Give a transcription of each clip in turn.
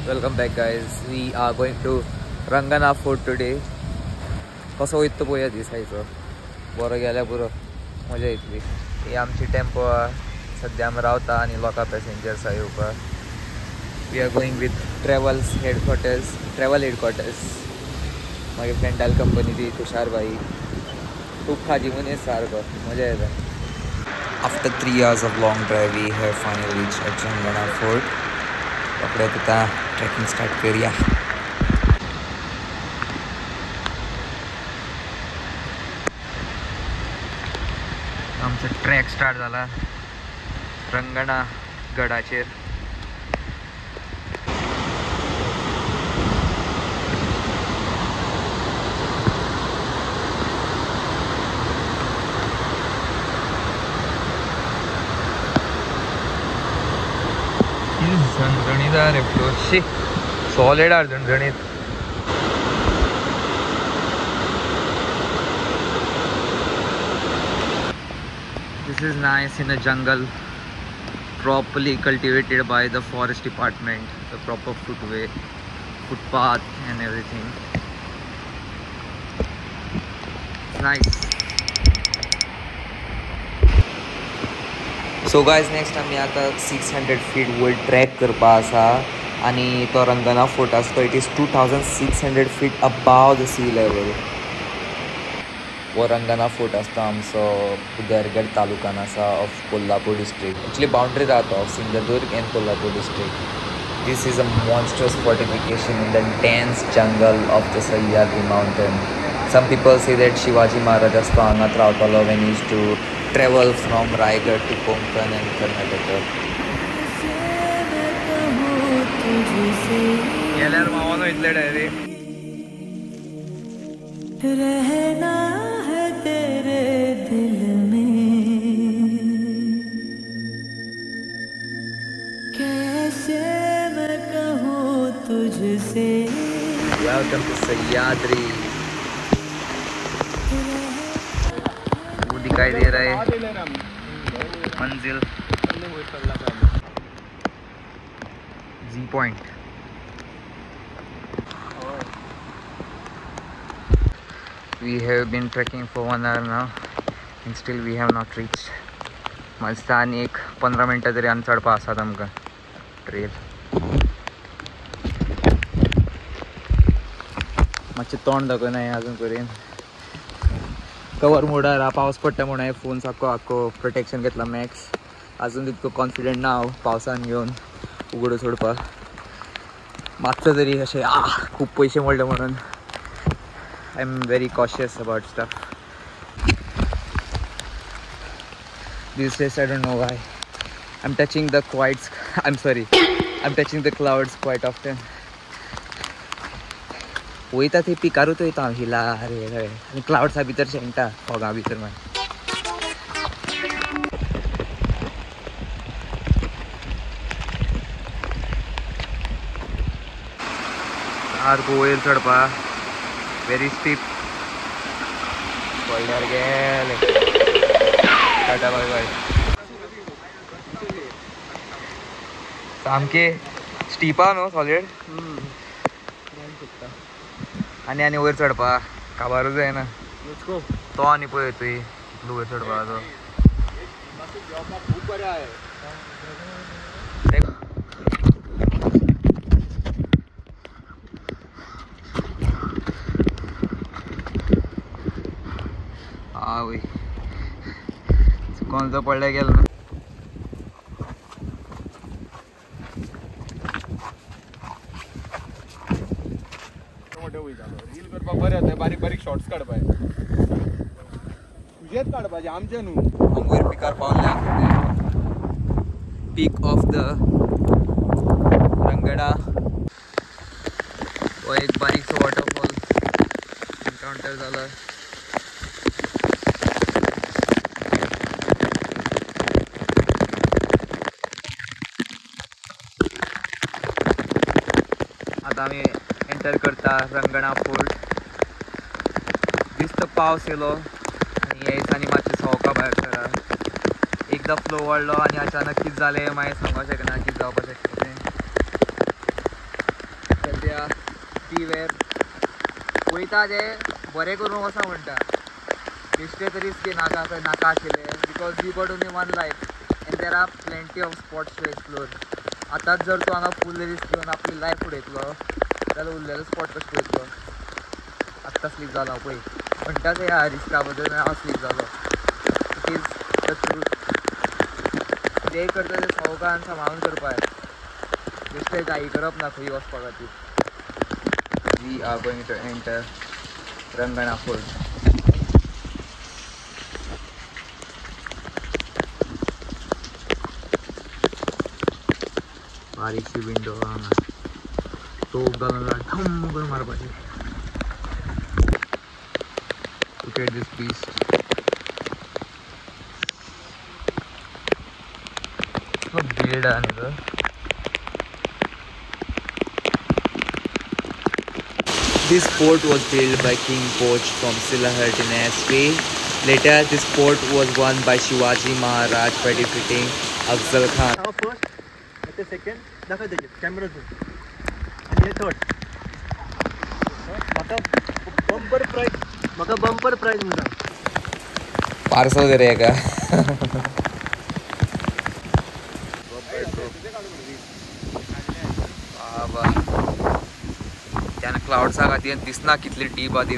Welcome back guys. We are going to Rangana Fort today. कसं होईल तो पोया दिसायचं बरं गेल्या पुरं मजा येतली. ही आमची टेम्पो सध्या आम्ही रावता आणि लोका पॅसेंजर्स आहे उपर. We are going with travel headquarters. माझी फ्रेंड आल कंपनी ती तुषार भाई खूप खाजी म्हणे सारखं मजा येतं. After 3 hours of long drive, we have finally reached at Rangana Fort. આપણે आता ट्रेकिंग स्टार्ट करूया. आमचा ट्रॅक स्टार्ट झाला रंगणा गडाचेर. झणझणीत आहे फ्लोशी सॉलिड आहे झणझणीत. This is nice in a jungle, properly cultivated by the forest department, the proper footpath and everything. Nice. So guys, next आम्ही आता 600 feet वर ट्रॅक करपा आसा आणि तो रंगना फोर्ट आसा तो it is 2600 feet above the sea level. वो रंगना fort आसता आमचो उदरगड तालुकान आसा of Kolhapur district. Actually boundary जाता of Sindhudurg and Kolhapur district. This is a monstrous fortification in the dense jungle of the Sahyadri mountain. Some people say that Shivaji Maharaj asto हांगात रावतालो when he used to travel from Raigad to Konkan and Karnataka. गेल्यार मावनो इतले direct रहना है तेरे दिल में कैसे मैं कहूँ तुझसे. Welcome to Sahyadri. दिखाई दे रहा है मंजिल जी point. We have been trekking for 1 hour now and still we have not reached. मस्त आणि एक 15 मिनटं तरी आमी चडपा आसात आमकां ट्रेल. मातशें तोंड दाखयना अजून पर्यंत. कवर मोडार हा पावस पडटा म्हणून फोन आख्खो प्रोटेक्शन घेतला मॅक्स. अजून तितको कॉन्फिडंट ना हांव पावसान घेवन उगडो सोडपाक. मातसो तरी अशें खूब पयशे मोडले म्हणून I am very cautious about stuff. These days I don't know why I'm touching the clouds quite often. वयता थंय पिकारूच वयता हांव हिला अरे आनी क्लाउड्सा भितर शेणटा फोगा भितर मागीर. सारको वयर चडपा व्हेरी स्टीप. पडल्यार गेले टाटा बाय बाय. सामके स्टीपा न्हू सॉलिड आनी वयर चडपा काबारूच जायना. तो आनी पळय तुवें कितलो वयर चडपा तो. वय कोण तो पडल्या गेलो ना. रील करपाक बरें जाता. बारीक बारीक शॉर्ट्स काडपाक तुजेच काडपाचे आमचे न्हू. वयर पिकार पावल्या पीक ऑफ द रंगडा. हो एक बारीकसो वॉटरफॉल एनकाउंटर जाला. आता आम्ही एंटर करता रंगणा फोर्ट. दिसता पावस येयलो आनी ह्या दिसांनी मातशें सवका भायर सरा. एकदा फ्लो वाडलो आनी अचानक कितें जालें मागीर सांगूंक शकना कितें जावपाक शकता तें. सद्या टी वेर वयता ते बरें करून वसा म्हणटा बेश्टे तरी नाका नाका आशिल्ले because we got only one life and there are plenty of spots to explore. आतांच जर तूं हांगा फूल रिस्क घेवन आपली लायफ उडयतलो जाल्यार उरलेलो स्पॉट कसो पळयतलो. आत्तां स्लीप जालो हांव पळय म्हणटाच ह्या रिस्का बद्दल हांव स्लीप जालो. It is the truth. कितेंय करता तें सावकान सांबाळून करपाक बेश्टे घाई करप ना खंय वचपा खातीर. We are going to enter Rangana fort. बारीकशी विंडो हांगा तोप घालून ठम करून मारपाची. Look at this beast. Look weird न्ही तो. This fort was built by King Poch from Silahar dynasty. Later, this fort was won by Shivaji Maharaj by defeating Afzal Khan. Now first, the second, दाखव त्याचे camera झूम आणि हे third. म्हाका bumper prize म्हणटा. Parcel करूया का? बाबा त्यानं क्लाउड्सा खातीर दिसना कितली डीप आहा ती.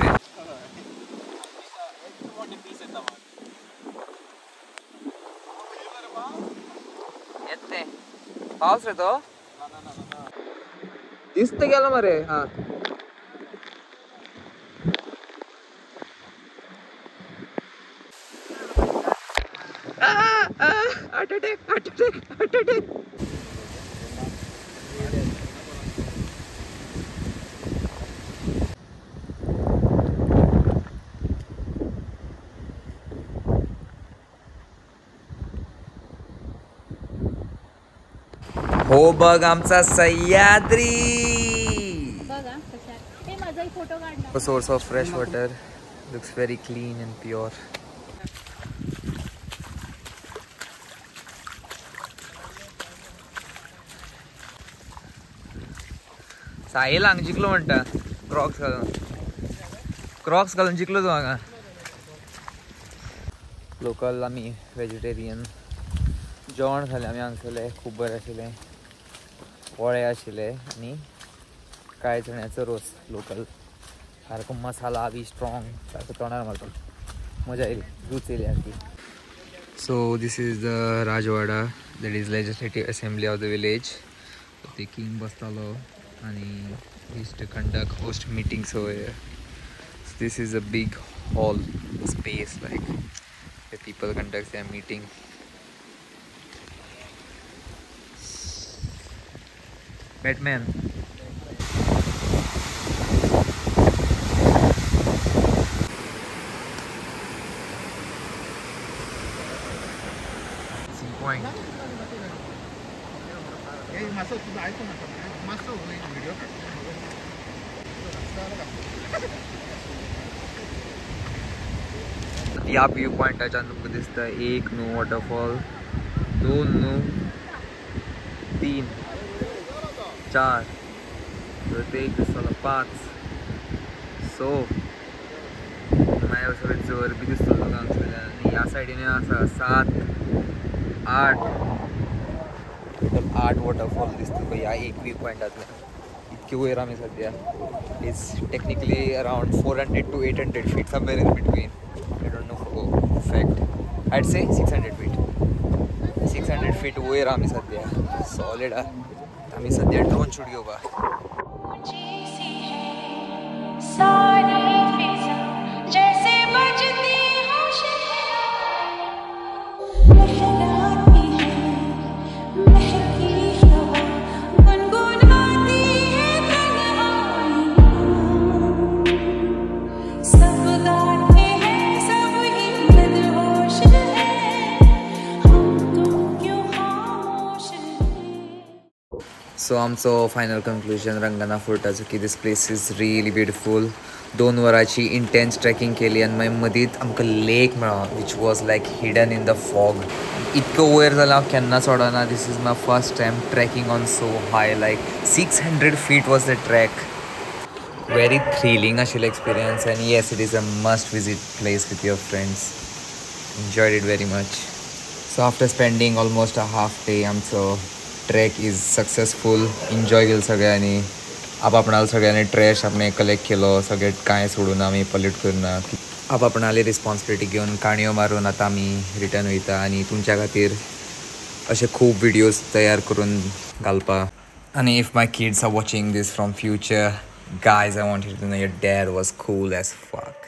येते पावस रे तो दिसत गेलो मरे. हा हार्ट अटॅक. हो बघ आमचा Sahyadri. Source of fresh water looks very clean and pure. Sahil हांगा जिंकलो म्हणटा क्रॉक्स घालून जिंकलो तूं हांगा. लोकल आमी वेजिटेरियन जेवण खालें आमी हांगसरलें खूब बरें आशिल्लें. पोळे आशिल्ले आनी काळे चण्याचो रोस लोकल सारको मसाला बी स्ट्रॉंग सारको तोंडार मारता. मजा येयली रूच येयली सारकी. सो this is the Rajwada that is legislative assembly of the village. ते किंग बसतालो आणि he used to conduct host meetings over here. So this is a big hall space like where people conduct their meeting. Batman. See point. या view पॉइंटाच्यान तुमकां दिसता 1 न्हू waterfall, 2 न्हू, 3, 4, ते एक दिसतलो 5, 6 मागीर सगळें जर बी दिसतलो तुका हांगसरल्यान. आनी ह्या सायडीन आसा 7, 8 टोटल 8 वॉटरफॉल दिसतलो ह्या एक व्यू पॉइंटांतल्यान. इतके वयर आमी सद्या. It's technically around 400 to 800 feet somewhere in between. I don't know for fact. I'd say 600 feet. 600 feet वयर आमी सद्या. सॉलिड आमी सद्या ड्रोन शूट घेवपाक. So आमचो फायनल कंक्लुजन रंगना फोर्टाचो की this place is really beautiful. 2 वरांची इंटेन्स ट्रॅकिंग केली आनी मागीर मदींच आमकां लेक मेळ्ळो which was like hidden in the fog. इतको वयर जाल्यार हांव केन्ना चडना. This is my first time trekking on so high, like 600 feet was the track. Very thrilling आशिल्लो experience and yes, it is a must visit place with your friends. Enjoyed it very much. So after spending almost a half day, आमचो track is successful. Enjoy केलो सगळ्यांनी. आपणाले सगळ्यांनी trash आपणे collect केलो. सगळे कांय सोडून आमी पल्यूट करना. आपणाली रिस्पॉन्सिबिलिटी घेवन काणयो मारून आतां आमी रिटर्न वयता आनी तुमच्या खातीर अशे खूब विडियोज तयार करून घालपा. आनी if my kids are watching this from future, guys, I want you to know your dad was cool as fuck.